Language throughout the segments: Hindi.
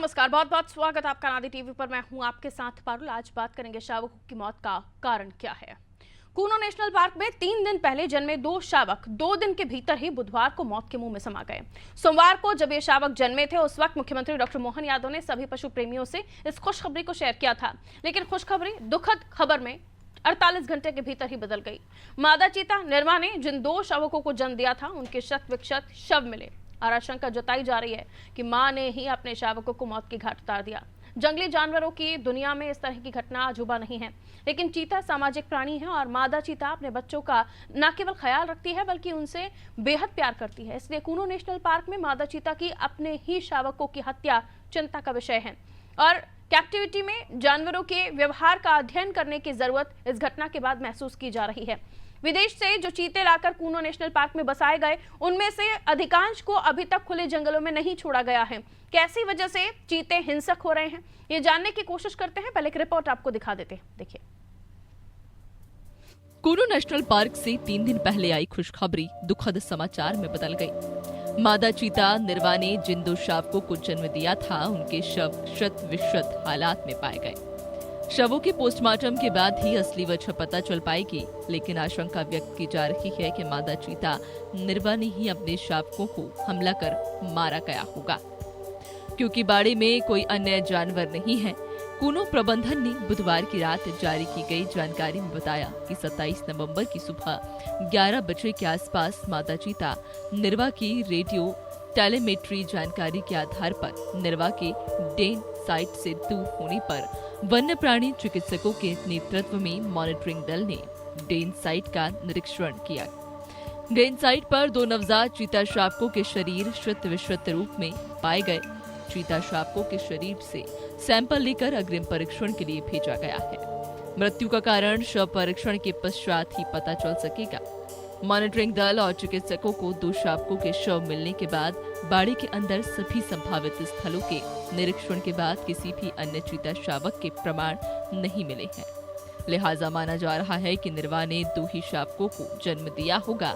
नमस्कार, बहुत बहुत स्वागत आपका नादी टीवी पर। मैं हूं आपके साथ पारुल। आज बात करेंगे शावकों की मौत का कारण क्या है। कूनो नेशनल पार्क में 3 दिन पहले जन्मे 2 शावक 2 दिन के भीतर ही बुधवार को मौत के मुंह में समा गए। सोमवार को जब ये शावक जन्मे थे उस वक्त मुख्यमंत्री डॉक्टर मोहन यादव ने सभी पशु प्रेमियों से इस खुशखबरी को शेयर किया था, लेकिन खुशखबरी दुखद खबर में 48 घंटे के भीतर ही बदल गई। मादा चीता निर्वा ने जिन 2 शावकों को जन्म दिया था उनके शत विक्षत शव मिले और आशंका जताई जा रही है कि मां ने ही अपने शावकों को मौत की घाट उतार दिया। जंगली जानवरों की दुनिया में इस तरह की घटना अजूबा नहीं है, लेकिन चीता सामाजिक प्राणी है और मादा चीता अपने बच्चों का न केवल ख्याल रखती है बल्कि उनसे बेहद प्यार करती है। इसलिए कूनो नेशनल पार्क में मादा चीता की अपने ही शावकों की हत्या चिंता का विषय है और कैप्टिविटी में जानवरों के व्यवहार का अध्ययन करने की जरूरत इस घटना के बाद महसूस की जा रही है। विदेश से जो चीते लाकर कूनो नेशनल पार्क में बसाए गए उनमें से अधिकांश को अभी तक खुले जंगलों में नहीं छोड़ा गया है। कैसी वजह से चीते हिंसक हो रहे हैं ये जानने की कोशिश करते हैं। पहले एक रिपोर्ट आपको दिखा देते हैं, देखिए। कूनो नेशनल पार्क से 3 दिन पहले आई खुशखबरी दुखद समाचार में बदल गई। मादा चीता निर्वा ने जिन 2 शावकों को जन्म दिया था उनके शव शत विशत हालात में पाए गए। शवों के पोस्टमार्टम के बाद ही असली वजह पता चल पाएगी, लेकिन आशंका व्यक्त की जा रही है कि मादा चीता निर्वा ने ही अपने शावकों को हमला कर मारा गया होगा, क्योंकि बाड़े में कोई अन्य जानवर नहीं है। कूनो प्रबंधन ने बुधवार की रात जारी की गई जानकारी में बताया कि 27 नवंबर की सुबह 11 बजे के आसपास मादा चीता निर्वा की रेडियो टेलीमेट्री जानकारी के आधार पर निर्वा के डेन साइट से दूर होने पर वन्य प्राणी चिकित्सकों के नेतृत्व में मॉनिटरिंग दल ने डेन साइट का निरीक्षण किया। डेन साइट पर 2 नवजात चीता शावकों के शरीर श्वेत विश्वत रूप में पाए गए। चीता शावकों के शरीर से सैंपल लेकर अग्रिम परीक्षण के लिए भेजा गया है। मृत्यु का कारण शव परीक्षण के पश्चात ही पता चल सकेगा। मॉनिटरिंग दल और चिकित्सकों को 2 शावकों के शव मिलने के बाद बाड़े के अंदर सभी संभावित स्थलों के निरीक्षण के बाद किसी भी अन्य चीता शावक के प्रमाण नहीं मिले हैं। लिहाजा माना जा रहा है कि निर्वा ने 2 ही शावकों को जन्म दिया होगा।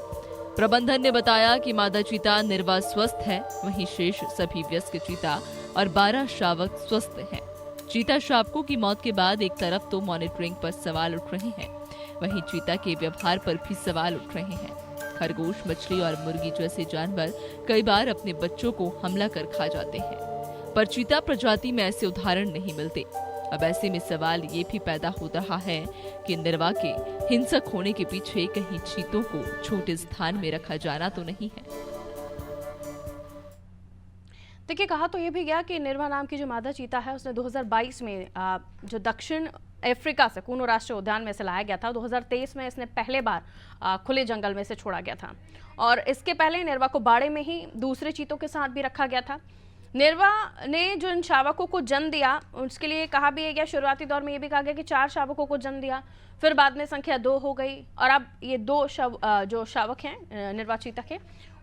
प्रबंधन ने बताया कि मादा चीता निर्वा स्वस्थ है, वहीं शेष सभी वयस्क चीता और 12 शावक स्वस्थ हैं। चीता शावकों की मौत के बाद एक तरफ तो मॉनिटरिंग पर सवाल उठ रहे हैं, वहीं चीता के व्यवहार पर भी सवाल उठ रहे हैं। खरगोश, मछली और मुर्गी जैसे जानवर कई बार अपने बच्चों को हमला कर खा जाते हैं, पर चीता प्रजाति में ऐसे उदाहरण नहीं मिलते। अब ऐसे में सवाल ये भी पैदा हो रहा है कि निर्वा के हिंसक होने के पीछे कहीं चीतों को छोटे स्थान में रखा जाना तो नहीं है। देखिए, कहा तो ये भी गया कि निर्वा नाम की जो मादा चीता है उसने 2022 में जो दक्षिण अफ्रीका से कूनो राष्ट्रीय उद्यान में से लाया गया था। 2023 में इसने पहले बार खुले जंगल में से छोड़ा गया था और इसके पहले निर्वा को बाड़े में ही दूसरे चीतों के साथ भी रखा गया था। निर्वा ने जो इन शावकों को जन्म दिया उसके लिए कहा भी गया, शुरुआती दौर में ये भी कहा गया कि 4 शावकों को जन्म दिया, फिर बाद में संख्या 2 हो गई और अब ये 2 जो शावक हैं निर्वा चीता के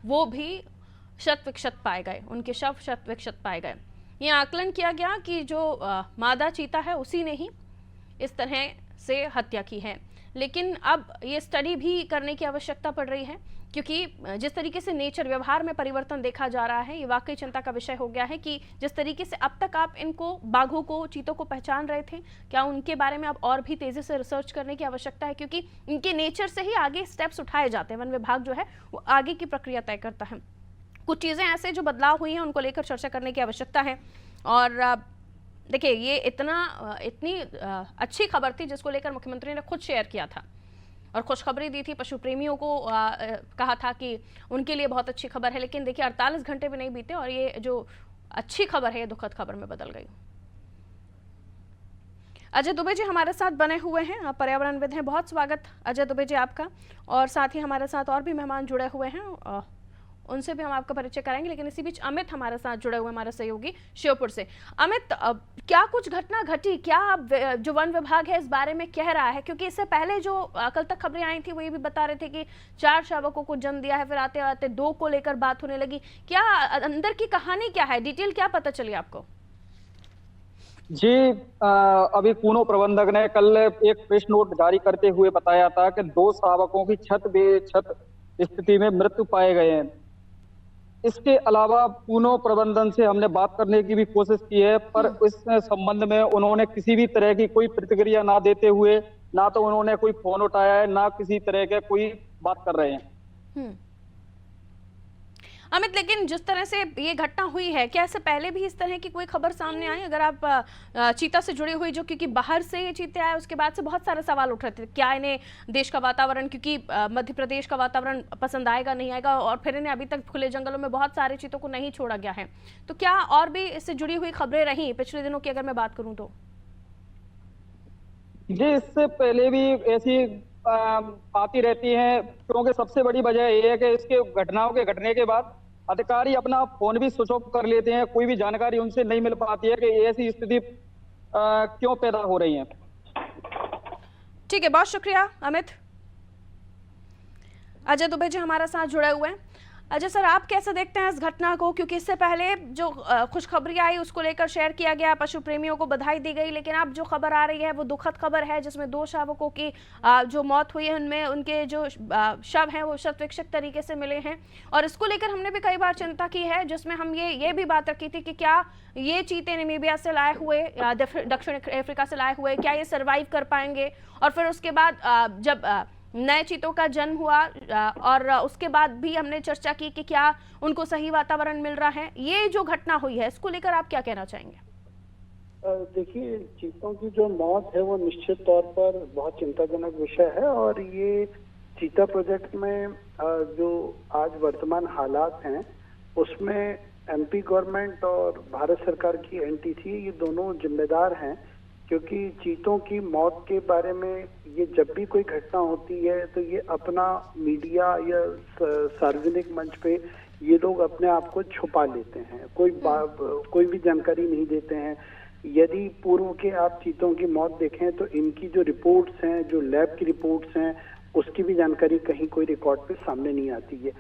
वो भी शत विक्षत पाए गए, उनके शव शत विक्षत पाए गए। ये आकलन किया गया कि जो मादा चीता है उसी ने ही इस तरह से हत्या की है, लेकिन अब ये स्टडी भी करने की आवश्यकता पड़ रही है, क्योंकि जिस तरीके से नेचर व्यवहार में परिवर्तन देखा जा रहा है ये वाकई चिंता का विषय हो गया है कि जिस तरीके से अब तक आप इनको बाघों को, चीतों को पहचान रहे थे, क्या उनके बारे में अब और भी तेजी से रिसर्च करने की आवश्यकता है, क्योंकि इनके नेचर से ही आगे स्टेप्स उठाए जाते हैं। वन विभाग जो है वो आगे की प्रक्रिया तय करता है। कुछ चीज़ें ऐसे जो बदलाव हुई हैं उनको लेकर चर्चा करने की आवश्यकता है। और देखिए, ये इतनी अच्छी खबर थी जिसको लेकर मुख्यमंत्री ने खुद शेयर किया था और खुशखबरी दी थी पशु प्रेमियों को। कहा था कि उनके लिए बहुत अच्छी खबर है, लेकिन देखिए 48 घंटे भी नहीं बीते और ये जो अच्छी खबर है ये दुखद खबर में बदल गई। अजय दुबे जी हमारे साथ बने हुए हैं, पर्यावरणविद हैं। बहुत स्वागत अजय दुबे जी आपका। और साथ ही हमारे साथ और भी मेहमान जुड़े हुए हैं, उनसे भी हम आपका परिचय कराएंगे, लेकिन इसी बीच अमित हमारे साथ जुड़े हुए, हमारे सहयोगी श्योपुर से। अमित, क्या कुछ घटना घटी, क्या जो वन विभाग है इस बारे में कह रहा है, क्योंकि इससे पहले जो कल तक खबरें आई थी वो ये भी बता रहे थे कि 4 शावकों को जन्म दिया है, फिर आते आते 2 को लेकर बात होने लगी। क्या अंदर की कहानी क्या है, डिटेल क्या पता चली आपको? जी, अभी कूनो प्रबंधक ने कल एक प्रेस नोट जारी करते हुए बताया था कि 2 शावकों की छत स्थिति में मृत्यु पाए गए हैं। इसके अलावा पूनो प्रबंधन से हमने बात करने की भी कोशिश की है, पर इस संबंध में उन्होंने किसी भी तरह की कोई प्रतिक्रिया ना देते हुए, ना तो उन्होंने कोई फोन उठाया है, ना किसी तरह के कोई बात कर रहे हैं। हम्म। अमित, लेकिन जिस तरह से ये घटना हुई है, क्या इससे पहले भी इस तरह की कोई खबर सामने आई? अगर आप चीता से जुड़े हुए, जो क्योंकि बाहर से ये चीते आए, उसके बाद से बहुत सारे सवाल उठ रहे थे, क्या इन्हें देश का वातावरण, क्योंकि मध्य प्रदेश का वातावरण पसंद आएगा नहीं आएगा, और फिर इन्हें अभी तक खुले जंगलों में बहुत सारे चीतों को नहीं छोड़ा गया है, तो क्या और भी इससे जुड़ी हुई खबरें रही पिछले दिनों की, अगर मैं बात करूं तो? जी, इससे पहले भी ऐसी आती रहती हैं, क्योंकि सबसे बड़ी वजह ये है कि इसके घटनाओं के घटने के बाद अधिकारी अपना फोन भी स्विच ऑफ कर लेते हैं, कोई भी जानकारी उनसे नहीं मिल पाती है कि ऐसी स्थिति क्यों पैदा हो रही है। ठीक है, बहुत शुक्रिया अमित। अजय दुबे जी हमारे साथ जुड़े हुए हैं। अजय सर, आप कैसे देखते हैं इस घटना को? क्योंकि इससे पहले जो खुशखबरी आई उसको लेकर शेयर किया गया, पशु प्रेमियों को बधाई दी गई, लेकिन अब जो खबर आ रही है वो दुखद खबर है, जिसमें 2 शावकों की जो मौत हुई है, उनमें उनके जो शव हैं वो शत विक्षत तरीके से मिले हैं। और इसको लेकर हमने भी कई बार चिंता की है, जिसमें हम ये भी बात रखी थी कि क्या ये चीते नामीबिया से लाए हुए, दक्षिण अफ्रीका से लाए हुए, क्या ये सर्वाइव कर पाएंगे? और फिर उसके बाद जब नए चीतों का जन्म हुआ और उसके बाद भी हमने चर्चा की कि क्या उनको सही वातावरण मिल रहा है। ये जो घटना हुई है, इसको लेकर आप क्या कहना चाहेंगे? देखिए, चीतों की जो मौत है वो निश्चित तौर पर बहुत चिंताजनक विषय है, और ये चीता प्रोजेक्ट में जो आज वर्तमान हालात हैं उसमें एमपी गवर्नमेंट और भारत सरकार की एनटीसी, ये दोनों जिम्मेदार हैं, क्योंकि चीतों की मौत के बारे में ये जब भी कोई घटना होती है तो ये अपना मीडिया या सार्वजनिक मंच पे ये लोग अपने आप को छुपा लेते हैं, कोई भी जानकारी नहीं देते हैं। यदि पूर्व के आप चीतों की मौत देखें तो इनकी जो रिपोर्ट्स हैं, जो लैब की रिपोर्ट्स हैं, उसकी भी जानकारी कहीं कोई रिकॉर्ड पे सामने नहीं आती है।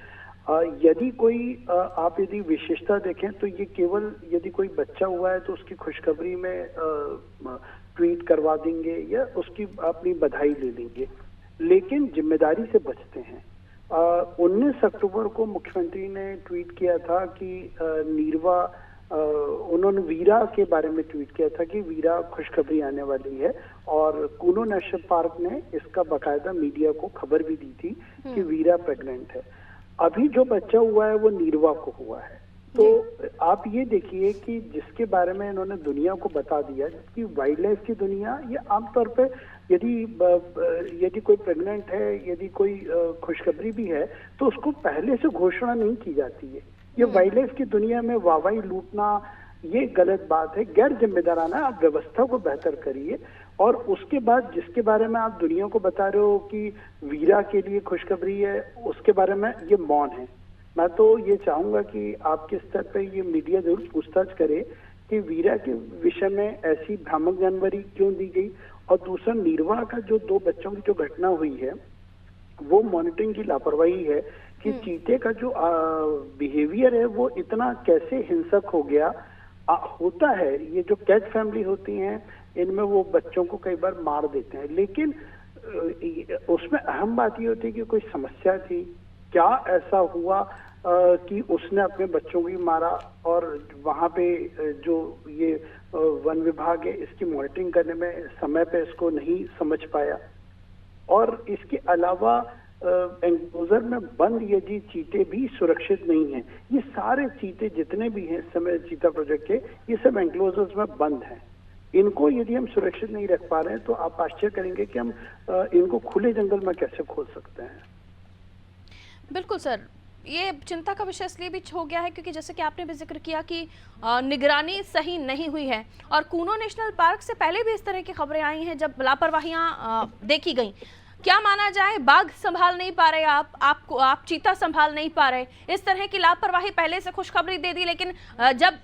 यदि कोई आप यदि विशेषता देखें तो ये केवल यदि कोई बच्चा हुआ है तो उसकी खुशखबरी में ट्वीट करवा देंगे या उसकी अपनी बधाई ले लेंगे, लेकिन जिम्मेदारी से बचते हैं। 19 अक्टूबर को मुख्यमंत्री ने ट्वीट किया था कि नीरवा, उन्होंने वीरा के बारे में ट्वीट किया था कि वीरा खुशखबरी आने वाली है, और कूनो नेशनल पार्क ने इसका बाकायदा मीडिया को खबर भी दी थी कि वीरा प्रेग्नेंट है। अभी जो बच्चा हुआ है वो नीरवा को हुआ है। तो आप ये देखिए कि जिसके बारे में इन्होंने दुनिया को बता दिया, कि वाइल्ड लाइफ की दुनिया, ये आमतौर पे यदि कोई प्रेग्नेंट है, यदि कोई खुशखबरी भी है तो उसको पहले से घोषणा नहीं की जाती है। ये वाइल्ड लाइफ की दुनिया में वाहवाही लूटना ये गलत बात है, गैर जिम्मेदाराना। आप व्यवस्था को बेहतर करिए, और उसके बाद जिसके बारे में आप दुनिया को बता रहे हो कि वीरा के लिए खुशखबरी है, उसके बारे में ये मौन है। मैं तो ये चाहूंगा कि आपके स्तर पे ये मीडिया जरूर पूछताछ करे कि वीरा के विषय में ऐसी भ्रामक जानकारी क्यों दी गई। और दूसरा, नीरवा का जो 2 बच्चों की जो घटना हुई है वो मॉनिटरिंग की लापरवाही है कि चीते का जो बिहेवियर है वो इतना कैसे हिंसक हो गया। होता है, ये जो कैट फैमिली होती हैं इनमें वो बच्चों को कई बार मार देते हैं, लेकिन उसमें अहम बात ये होती है कि कोई समस्या थी क्या, ऐसा हुआ कि उसने अपने बच्चों को मारा, और वहां पे जो ये वन विभाग है इसकी मॉनिटरिंग करने में समय पे इसको नहीं समझ पाया। और इसके अलावा एंक्लोजर में बंद यदि चीते भी सुरक्षित नहीं हैं। ये सारे चीते जितने भी हैं इस समय चीता प्रोजेक्ट के, ये सब एंक्लोजर्स में बंद हैं। इनको यदि हम सुरक्षित नहीं रख पा रहे हैं तो आप आश्चर्य करेंगे कि हम इनको खुले जंगल में कैसे खोल सकते हैं। बिल्कुल सर, ये चिंता का विषय इसलिए भी हो गया है क्योंकि जैसे कि आपने भी जिक्र किया कि निगरानी सही नहीं हुई है, और कूनो नेशनल पार्क से पहले भी इस तरह की खबरें आई हैं जब लापरवाहियां देखी गई। क्या माना जाए, बाघ संभाल नहीं पा रहे आप चीता संभाल नहीं पा रहे, इस तरह की लापरवाही पहले से खुशखबरी दे दी, लेकिन जब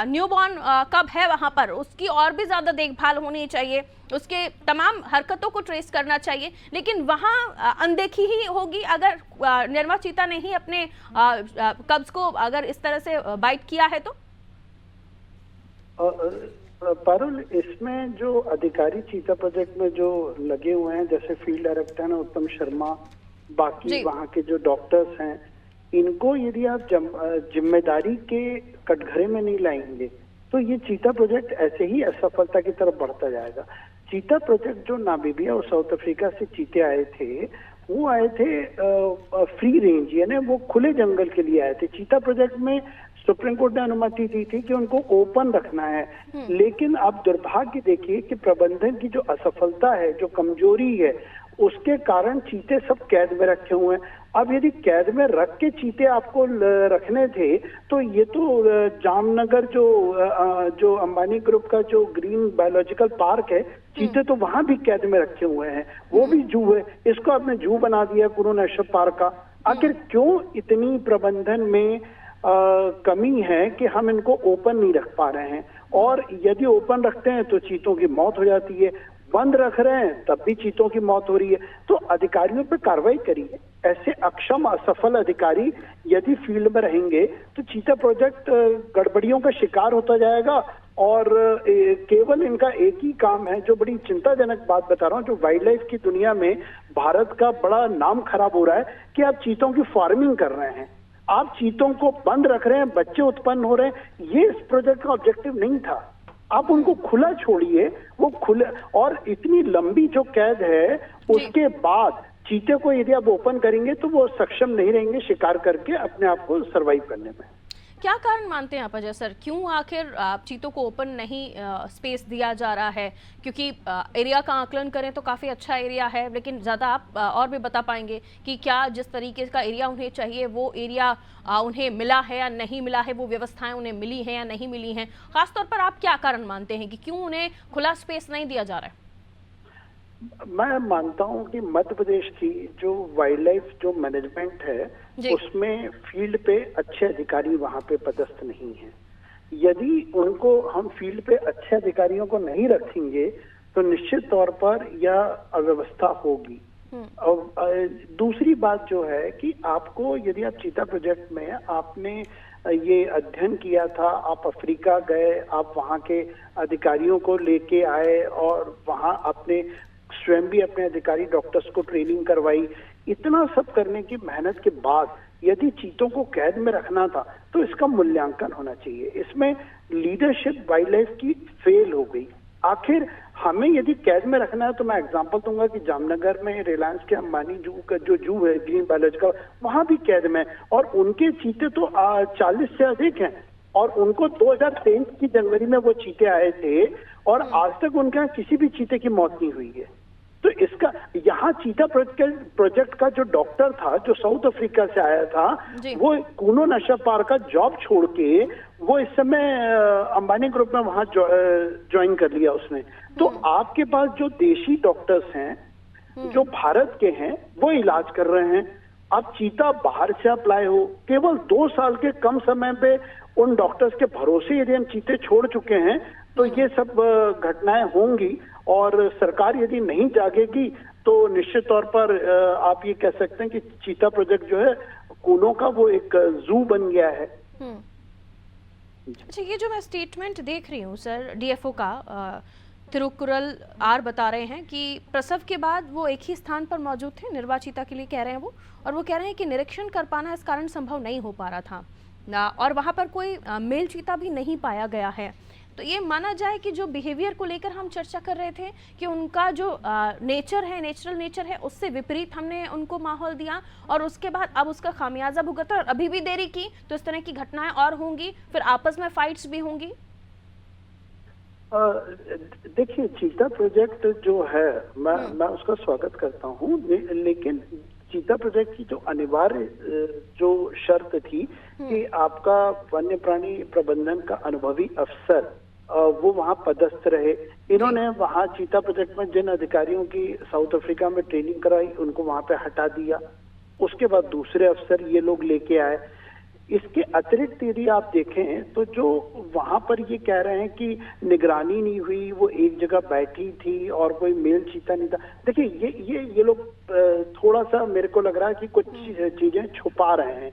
न्यूबॉर्न कब है वहां पर उसकी और भी ज्यादा देखभाल होनी चाहिए, उसके तमाम हरकतों को ट्रेस करना चाहिए, लेकिन वहां अनदेखी ही होगी अगर निर्वा चीता ने ही अपने कब्ज को अगर इस तरह से बाइट किया है तो। पारुल, इसमें जो अधिकारी चीता प्रोजेक्ट में जो लगे हुए हैं, जैसे फील्ड डायरेक्टर हैं उत्तम शर्मा, बाकी वहाँ के जो डॉक्टर्स हैं, इनको यदि आप जिम्मेदारी के कटघरे में नहीं लाएंगे तो ये चीता प्रोजेक्ट ऐसे ही असफलता की तरफ बढ़ता जाएगा। चीता प्रोजेक्ट जो नामीबिया और साउथ अफ्रीका से चीते आए थे, वो आए थे फ्री रेंज, यानी वो खुले जंगल के लिए आए थे। चीता प्रोजेक्ट में सुप्रीम कोर्ट ने अनुमति दी थी कि उनको ओपन रखना है, लेकिन अब दुर्भाग्य देखिए कि प्रबंधन की जो असफलता है, जो कमजोरी है, उसके कारण चीते सब कैद में रखे हुए हैं। अब यदि कैद में रख के चीते आपको रखने थे तो ये तो जामनगर जो अंबानी ग्रुप का जो ग्रीन बायोलॉजिकल पार्क है, चीते तो वहां भी कैद में रखे हुए हैं, वो भी जू है, इसको आपने जू बना दिया कुनो नेशनल पार्क का। आखिर क्यों इतनी प्रबंधन में कमी है कि हम इनको ओपन नहीं रख पा रहे हैं? और यदि ओपन रखते हैं तो चीतों की मौत हो जाती है, बंद रख रहे हैं तब भी चीतों की मौत हो रही है। तो अधिकारियों पर कार्रवाई करिए। ऐसे अक्षम असफल अधिकारी यदि फील्ड में रहेंगे तो चीता प्रोजेक्ट गड़बड़ियों का शिकार होता जाएगा। और केवल इनका एक ही काम है, जो बड़ी चिंताजनक बात बता रहा हूँ, जो वाइल्ड लाइफ की दुनिया में भारत का बड़ा नाम खराब हो रहा है कि आप चीतों की फार्मिंग कर रहे हैं, आप चीतों को बंद रख रहे हैं, बच्चे उत्पन्न हो रहे हैं। ये इस प्रोजेक्ट का ऑब्जेक्टिव नहीं था। आप उनको खुला छोड़िए, वो खुले। और इतनी लंबी जो कैद है उसके बाद चीते को यदि आप ओपन करेंगे तो वो सक्षम नहीं रहेंगे शिकार करके अपने आप को सरवाइव करने में। क्या कारण मानते हैं आप अजय सर, क्यों आखिर चीतों को ओपन नहीं स्पेस दिया जा रहा है? क्योंकि एरिया का आकलन करें तो काफ़ी अच्छा एरिया है, लेकिन ज़्यादा आप और भी बता पाएंगे कि क्या जिस तरीके का एरिया उन्हें चाहिए वो एरिया उन्हें मिला है या नहीं मिला है, वो व्यवस्थाएं उन्हें मिली हैं या नहीं मिली हैं? खासतौर पर आप क्या कारण मानते हैं कि क्यों उन्हें खुला स्पेस नहीं दिया जा रहा है? मैं मानता हूं कि मध्य प्रदेश की जो वाइल्ड लाइफ जो मैनेजमेंट है उसमें फील्ड पे अच्छे अधिकारी वहां पे पदस्थ नहीं है। यदि उनको हम फील्ड पे अच्छे अधिकारियों को नहीं रखेंगे तो निश्चित तौर पर यह अव्यवस्था होगी। और दूसरी बात जो है कि आपको, यदि आप चीता प्रोजेक्ट में आपने ये अध्ययन किया था, आप अफ्रीका गए, आप वहाँ के अधिकारियों को लेके आए और वहाँ अपने स्वयं भी अपने अधिकारी डॉक्टर्स को ट्रेनिंग करवाई, इतना सब करने की मेहनत के बाद यदि चीतों को कैद में रखना था तो इसका मूल्यांकन होना चाहिए। इसमें लीडरशिप वाइल्ड लाइफ की फेल हो गई। आखिर हमें यदि कैद में रखना है तो मैं एग्जांपल दूंगा कि जामनगर में रिलायंस के अंबानी जू का जो जू है ग्रीन बायोलॉजिकल, वहां भी कैद में, और उनके चीते तो 40 से अधिक हैं। और उनको 2023 की जनवरी में वो चीते आए थे और आज तक उनके यहाँ किसी भी चीते की मौत नहीं हुई है। तो इसका यहाँ चीता प्रोजेक्ट का जो डॉक्टर था जो साउथ अफ्रीका से आया था, वो कुनो नेशनल पार्क का जॉब छोड़ के वो इस समय अंबानी ग्रुप में वहां ज्वाइन कर लिया उसने। तो आपके पास जो देशी डॉक्टर्स हैं जो भारत के हैं वो इलाज कर रहे हैं। अब चीता बाहर से अप्लाई हो, केवल 2 साल के कम समय पे उन डॉक्टर्स के भरोसे यदि हम चीते छोड़ चुके हैं तो ये सब घटनाएं होंगी। और सरकार यदि नहीं जागेगी तो निश्चित तौर पर आप ये कह सकते हैं कि चीता प्रोजेक्ट जो है कूनो का वो एक जू बन गया है। अच्छा, ये जो मैं स्टेटमेंट देख रही हूँ सर डीएफओ का, तिरुकुरल आर बता रहे हैं कि प्रसव के बाद वो एक ही स्थान पर मौजूद थे, निर्वाचिता के लिए कह रहे हैं वो, और वो कह रहे हैं कि निरीक्षण कर पाना इस कारण संभव नहीं हो पा रहा था और वहाँ पर कोई मेल चीता भी नहीं पाया गया है। तो ये माना जाए कि जो बिहेवियर को लेकर हम चर्चा कर रहे थे कि उनका जो नेचर है, नेचुरल नेचर है, उससे विपरीत हमने उनको माहौल दिया और उसके बाद अब उसका खामियाजा भुगता और अभी भी देरी की तो इस तरह की घटनाएं और होंगी, फिर आपस में फाइट्स भी होंगी। देखिए, चीता प्रोजेक्ट जो है मैं उसका स्वागत करता हूँ, लेकिन चीता प्रोजेक्ट की जो अनिवार्य जो शर्त थी कि आपका वन्य प्राणी प्रबंधन का अनुभवी अफसर वो वहाँ पदस्थ रहे। इन्होंने वहाँ चीता प्रोजेक्ट में जिन अधिकारियों की साउथ अफ्रीका में ट्रेनिंग कराई उनको वहाँ पे हटा दिया। उसके बाद दूसरे अफसर ये लोग लेके आए। इसके अतिरिक्त यदि आप देखें तो जो वहां पर ये कह रहे हैं कि निगरानी नहीं हुई, वो एक जगह बैठी थी और कोई मेल चीता नहीं था। देखिए, ये लोग थोड़ा सा मेरे को लग रहा है कि कुछ चीजें छुपा रहे हैं।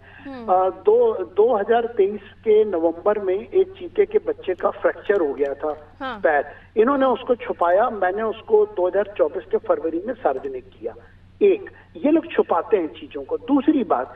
2023 के नवंबर में एक चीते के बच्चे का फ्रैक्चर हो गया था पैर, इन्होंने उसको छुपाया, मैंने उसको 2024 के फरवरी में सार्वजनिक किया। एक, ये लोग छुपाते हैं चीजों को। दूसरी बात,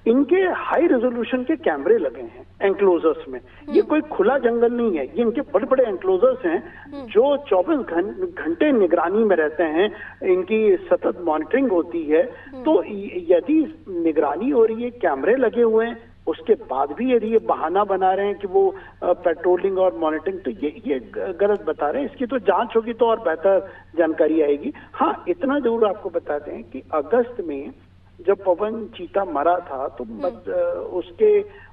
इनके हाई रेजोल्यूशन के कैमरे लगे हैं एंक्लोजर्स में। ये कोई खुला जंगल नहीं है, ये इनके बड़े बड़े एंक्लोजर्स हैं जो 24 घंटे निगरानी में रहते हैं, इनकी सतत मॉनिटरिंग होती है। तो यदि निगरानी हो रही है, कैमरे लगे हुए हैं, उसके बाद भी यदि ये बहाना बना रहे हैं कि वो पेट्रोलिंग और मॉनिटरिंग, तो ये गलत बता रहे हैं। इसकी तो जांच होगी तो और बेहतर जानकारी आएगी। हाँ, इतना जरूर आपको बता दें कि अगस्त में जब पवन चीता मरा था तो उसके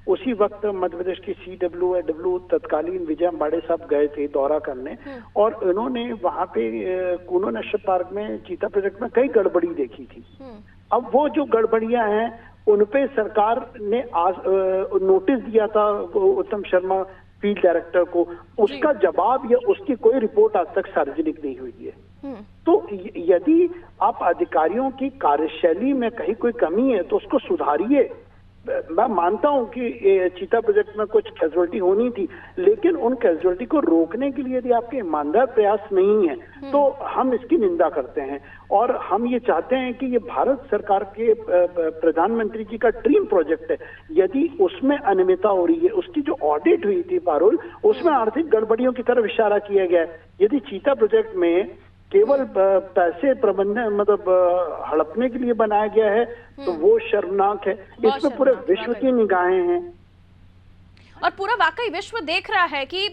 उसी वक्त मध्य प्रदेश की CWW तत्कालीन विजय अम्बाड़े साहब गए थे दौरा करने, और उन्होंने वहां पे कूनो नेशनल पार्क में चीता प्रोजेक्ट में कई गड़बड़ी देखी थी। अब वो जो गड़बड़ियां हैं उन पे सरकार ने नोटिस दिया था उत्तम शर्मा फील्ड डायरेक्टर को, उसका जवाब या उसकी कोई रिपोर्ट आज तक सार्वजनिक नहीं हुई है। तो यदि आप अधिकारियों की कार्यशैली में कहीं कोई कमी है तो उसको सुधारिए। मैं मानता हूं कि चीता प्रोजेक्ट में कुछ कैजुअलिटी होनी थी, लेकिन उन कैजुअलिटी को रोकने के लिए यदि आपके ईमानदार प्रयास नहीं है तो हम इसकी निंदा करते हैं। और हम ये चाहते हैं कि ये भारत सरकार के प्रधानमंत्री जी का ड्रीम प्रोजेक्ट है, यदि उसमें अनियमितता हो रही है, उसकी जो ऑडिट हुई थी पारुल, उसमें आर्थिक गड़बड़ियों की तरफ इशारा किया गया है। यदि चीता प्रोजेक्ट में केवल पैसे प्रबंधन मतलब हड़पने के लिए बनाया गया है तो वो शर्मनाक है। इसमें पूरे विश्व की निगाहें हैं और पूरा वाकई विश्व देख रहा है कि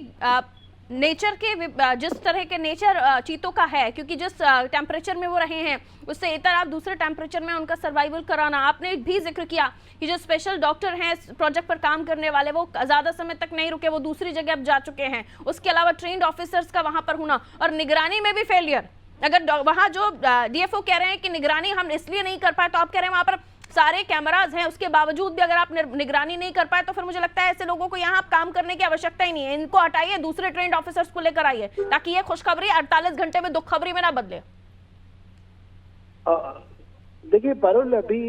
नेचर के जिस तरह के नेचर चीतों का है, क्योंकि जिस टेम्परेचर में वो रहे हैं उससे इतर आप दूसरे टेम्परेचर में उनका सर्वाइवल कराना। आपने भी जिक्र किया कि जो स्पेशल डॉक्टर हैं प्रोजेक्ट पर काम करने वाले वो ज्यादा समय तक नहीं रुके, वो दूसरी जगह अब जा चुके हैं। उसके अलावा ट्रेन्ड ऑफिसर्स का वहां पर होना और निगरानी में भी फेलियर। अगर वहां जो DFO कह रहे हैं कि निगरानी हम इसलिए नहीं कर पाए, तो आप कह रहे हैं वहां पर सारे कैमराज हैं, उसके बावजूद भी अगर आप निगरानी नहीं कर पाए तो फिर मुझे लगता है ऐसे लोगों को यहाँ काम करने की आवश्यकता ही नहीं है। इनको हटाइए, दूसरे ट्रेंड ऑफिसर्स को लेकर आइए ताकि ये खुशखबरी 48 घंटे में दुख खबरी में ना बदले। देखिए पारुल, अभी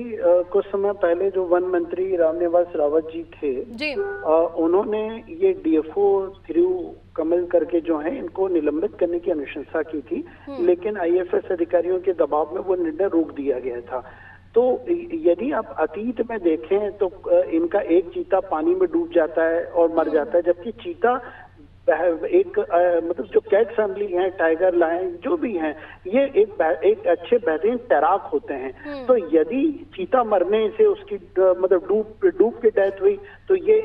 कुछ समय पहले जो वन मंत्री रामनिवास रावत जी थे जी, उन्होंने ये DFO थिरु कमल करके जो है इनको निलंबित करने की अनुशंसा की थी, लेकिन IFS अधिकारियों के दबाव में वो निर्णय रोक दिया गया था। तो यदि आप अतीत में देखें तो इनका एक चीता पानी में डूब जाता है और मर जाता है, जबकि चीता एक मतलब जो कैट फैमिली है, टाइगर, लायन जो भी हैं, ये एक अच्छे बेहतरीन तैराक होते हैं। तो यदि चीता मरने से उसकी मतलब डूब के डेथ हुई तो ये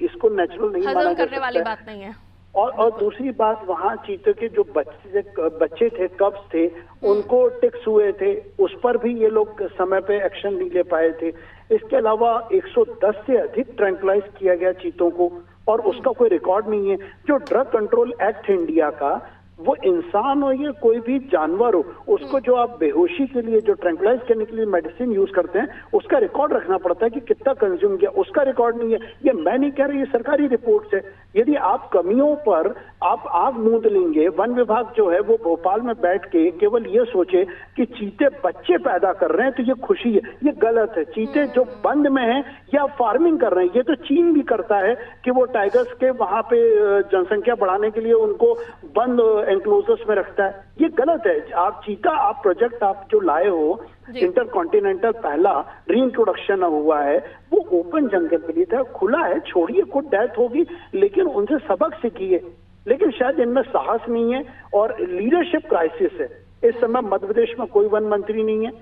इसको नेचुरल नहीं माना जा सकता, करने वाली बात नहीं है। और दूसरी बात, वहाँ चीते के जो बच्चे थे, कब्स थे, उनको टिक्स हुए थे, उस पर भी ये लोग समय पे एक्शन नहीं ले पाए थे। इसके अलावा 110 से अधिक ट्रैंकुलाइज किया गया चीतों को और उसका कोई रिकॉर्ड नहीं है। जो ड्रग कंट्रोल एक्ट इंडिया का, वो इंसान हो या कोई भी जानवर हो, उसको जो आप बेहोशी के लिए जो ट्रैंकुलाइज करने के लिए मेडिसिन यूज करते हैं उसका रिकॉर्ड रखना पड़ता है कि कितना कंज्यूम किया, उसका रिकॉर्ड नहीं है। ये मैं नहीं कह रही, ये सरकारी रिपोर्ट है। यदि आप कमियों पर आप आग मूंद लेंगे, वन विभाग जो है वो भोपाल में बैठ के केवल ये सोचे कि चीते बच्चे पैदा कर रहे हैं तो ये खुशी है, ये गलत है। चीते जो बंद में हैं या फार्मिंग कर रहे हैं, ये तो चीन भी करता है कि वो टाइगर्स के वहां पे जनसंख्या बढ़ाने के लिए उनको बंद एनक्लोजर्स में रखता है, ये गलत है। आप चीता, आप प्रोजेक्ट आप जो लाए हो, इंटरकॉन्टिनेंटल पहला रीइंट्रोडक्शन हुआ है, वो ओपन जंगल के लिए था, खुला है, छोड़िए, कुछ डेथ होगी लेकिन उनसे सबक सीखिए। लेकिन शायद इनमें साहस नहीं है और लीडरशिप क्राइसिस है। इस समय मध्य प्रदेश में कोई वन मंत्री नहीं है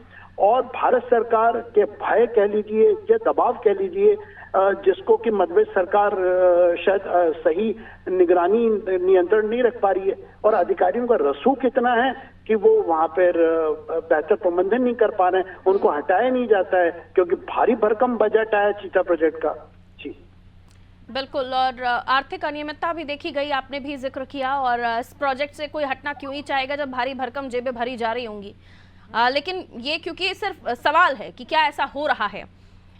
और भारत सरकार के भय कह लीजिए या दबाव कह लीजिए, जिसको कि मध्य प्रदेश सरकार शायद सही निगरानी नियंत्रण नहीं रख पा रही है और अधिकारियों का रसूख इतना है कि वो वहां पर बेहतर प्रबंधन नहीं कर पा रहे हैं, उनको हटाया नहीं जाता है क्योंकि भारी भरकम बजट आया चीता प्रोजेक्ट का। जी बिल्कुल, और आर्थिक अनियमितता भी देखी गई, आपने भी जिक्र किया, और इस प्रोजेक्ट से कोई हटना क्यों ही चाहेगा जब भारी भरकम जेबें भरी जा रही होंगी। लेकिन ये क्योंकि सिर्फ सवाल है कि क्या ऐसा हो रहा है,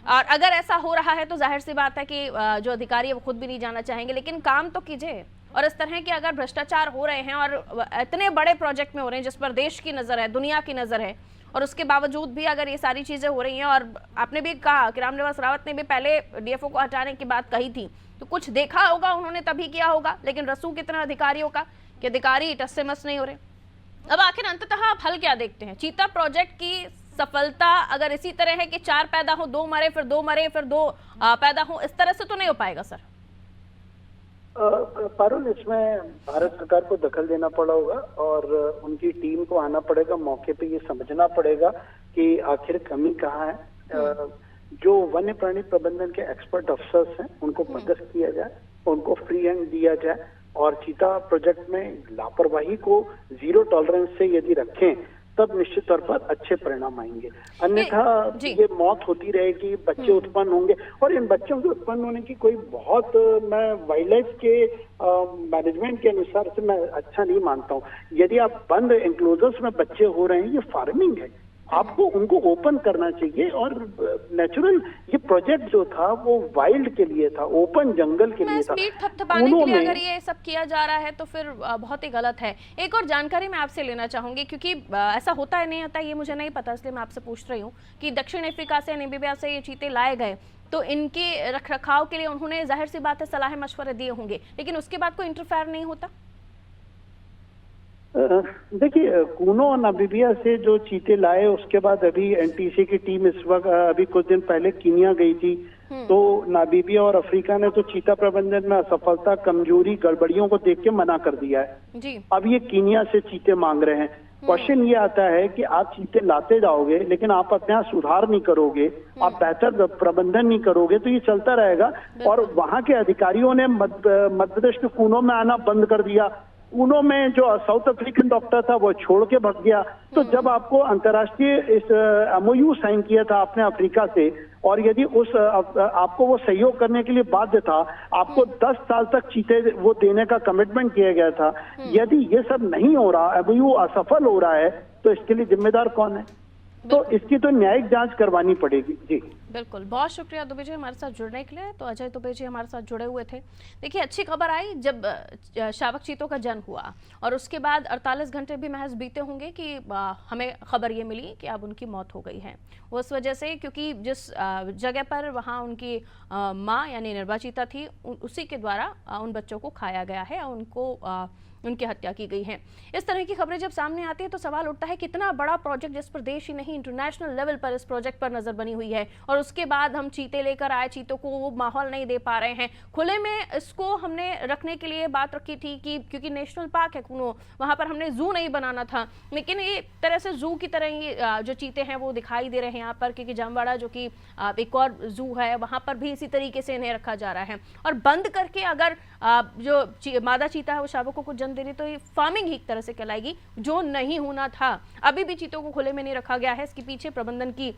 और अगर ऐसा हो रहा है तो जाहिर सी बात है कि जो अधिकारी है वो खुद भी नहीं जाना चाहेंगे, लेकिन काम तो कीजिए। और इस तरह के अगर भ्रष्टाचार हो रहे हैं और इतने बड़े प्रोजेक्ट में हो रहे हैं जिस पर देश की नज़र है, दुनिया की नज़र है, और उसके बावजूद भी अगर ये सारी चीज़ें हो रही हैं, और आपने भी कहा कि रामनिवास रावत ने भी पहले DFO को हटाने की बात कही थी, तो कुछ देखा होगा उन्होंने तभी किया होगा, लेकिन रसूख इतना अधिकारियों का कि अधिकारी टस से मस नहीं हो रहे। अब आखिर अंततः आप हल क्या देखते हैं? चीता प्रोजेक्ट की सफलता अगर इसी तरह है कि 4 पैदा हो, 2 मरे, फिर 2 मरे, फिर 2 पैदा हो, इस तरह से तो नहीं हो पाएगा सर। पारुल, इसमें भारत सरकार को दखल देना पड़ा होगा और उनकी टीम को आना पड़ेगा, मौके पे ये समझना पड़ेगा कि आखिर कमी कहाँ है। जो वन्य प्राणी प्रबंधन के एक्सपर्ट अफसर्स हैं उनको पदस्थ किया जाए, उनको फ्री हैंड दिया जाए और चीता प्रोजेक्ट में लापरवाही को जीरो टॉलरेंस से यदि रखें तब निश्चित तौर पर अच्छे परिणाम आएंगे। अन्यथा ये मौत होती रहेगी, बच्चे उत्पन्न होंगे और इन बच्चों के उत्पन्न होने की कोई बहुत, मैं वाइल्ड लाइफ के मैनेजमेंट के अनुसार से मैं अच्छा नहीं मानता हूँ। यदि आप बंद एंक्लोजर्स में बच्चे हो रहे हैं, ये फार्मिंग है, आपको उनको ओपन करना चाहिए। और नेचुरल ये प्रोजेक्ट जो था वो वाइल्ड के लिए था, ओपन जंगल के लिए था। स्पीड थपथपाने के लिए अगर ये सब किया जा रहा है तो फिर बहुत ही गलत है। एक और जानकारी मैं आपसे लेना चाहूंगी, क्योंकि ऐसा होता है नहीं होता ये मुझे नहीं पता, इसलिए मैं आपसे पूछ रही हूँ कि दक्षिण अफ्रीका से, नामीबिया से ये चीते लाए गए तो इनके रखरखाव के लिए उन्होंने जाहिर सी बात है सलाह मशवरे दिए होंगे, लेकिन उसके बाद कोई इंटरफेयर नहीं होता? देखिए, कूनो और नामीबिया से जो चीते लाए उसके बाद अभी एनटीसी की टीम इस वक्त अभी कुछ दिन पहले कीनिया गई थी, तो नामीबिया और अफ्रीका ने तो चीता प्रबंधन में असफलता, कमजोरी, गड़बड़ियों को देख के मना कर दिया है जी। अब ये कीनिया से चीते मांग रहे हैं। क्वेश्चन ये आता है कि आप चीते लाते जाओगे लेकिन आप अपने यहाँ सुधार नहीं करोगे, आप बेहतर प्रबंधन नहीं करोगे तो ये चलता रहेगा। और वहां के अधिकारियों ने मध्य प्रदेश के कूनो में आना बंद कर दिया। कूनो में जो साउथ अफ्रीकन डॉक्टर था वो छोड़ के भाग गया। तो जब आपको अंतर्राष्ट्रीय इस एमओयू साइन किया था आपने अफ्रीका से, और यदि उस आपको वो सहयोग करने के लिए बाध्य था, आपको 10 साल तक चीते वो देने का कमिटमेंट किया गया था, यदि ये सब नहीं हो रहा, एमओयू असफल हो रहा है, तो इसके लिए जिम्मेदार कौन है? तो इसकी तो न्यायिक जांच करवानी पड़ेगी जी। बिल्कुल, बहुत शुक्रिया दुबे जी हमारे साथ जुड़ने के लिए। तो अजय दुबे जी हमारे साथ जुड़े हुए थे। देखिए, अच्छी खबर आई जब शावक चीतों का जन्म हुआ और उसके बाद 48 घंटे भी महज बीते होंगे कि हमें खबर ये मिली कि अब उनकी मौत हो गई है। वो उस वजह से क्योंकि जिस जगह पर वहाँ उनकी माँ यानी निर्वा चीता थी, उसी के द्वारा उन बच्चों को खाया गया है और उनको उनकी हत्या की गई है। इस तरह की खबरें जब सामने आती है तो सवाल उठता है कितना बड़ा प्रोजेक्ट, जिस पर देश ही नहीं इंटरनेशनल लेवल पर इस प्रोजेक्ट पर नजर बनी हुई है, और उसके बाद हम चीते लेकर आए, चीतों को वो माहौल नहीं दे पा रहे हैं। खुले में इसको हमने रखने के लिए बात रखी थी कि क्योंकि नेशनल पार्क है कूनो, वहां पर हमने जू नहीं बनाना था, लेकिन ये तरह से जू की तरह ही जो चीते हैं वो दिखाई दे रहे हैं यहाँ पर, क्योंकि जामवाड़ा जो कि एक और जू है वहां पर भी इसी तरीके से इन्हें रखा जा रहा है। और बंद करके अगर जो मादा चीता है वो शावकों को जन्म दे रही तो ये फार्मिंग ही एक तरह से कहलाएगी, जो नहीं होना था। अभी भी चीतों को खुले में नहीं रखा गया है, इसके पीछे प्रबंधन की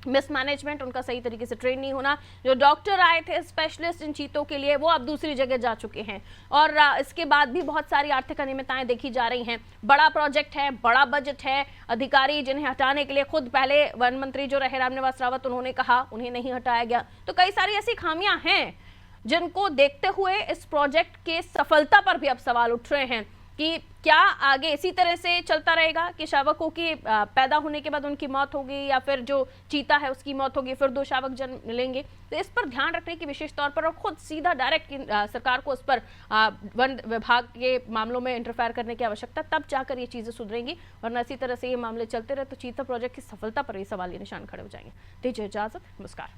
मिसमैनेजमेंट, उनका सही तरीके से ट्रेन नहीं होना। जो डॉक्टर आए थे स्पेशलिस्ट इन चीतों के लिए वो अब दूसरी जगह जा चुके हैं, और इसके बाद भी बहुत सारी आर्थिक अनियमितताएं देखी जा रही हैं। बड़ा प्रोजेक्ट है, बड़ा बजट है, अधिकारी जिन्हें हटाने के लिए खुद पहले वन मंत्री जो रहे रामनिवास रावत, उन्होंने कहा उन्हें नहीं हटाया गया। तो कई सारी ऐसी खामियां हैं जिनको देखते हुए इस प्रोजेक्ट के सफलता पर भी अब सवाल उठ रहे हैं कि क्या आगे इसी तरह से चलता रहेगा कि शावकों की पैदा होने के बाद उनकी मौत होगी, या फिर जो चीता है उसकी मौत होगी, फिर 2 शावक जन्म लेंगे। तो इस पर ध्यान रखने की विशेष तौर पर, और खुद सीधा डायरेक्ट सरकार को उस पर वन विभाग के मामलों में इंटरफेयर करने की आवश्यकता, तब जाकर ये चीजें सुधरेंगी। वरना इसी तरह से ये मामले चलते रहे तो चीता प्रोजेक्ट की सफलता पर ये सवाल, ये निशान खड़े हो जाएंगे। दीजिए इजाजत, नमस्कार।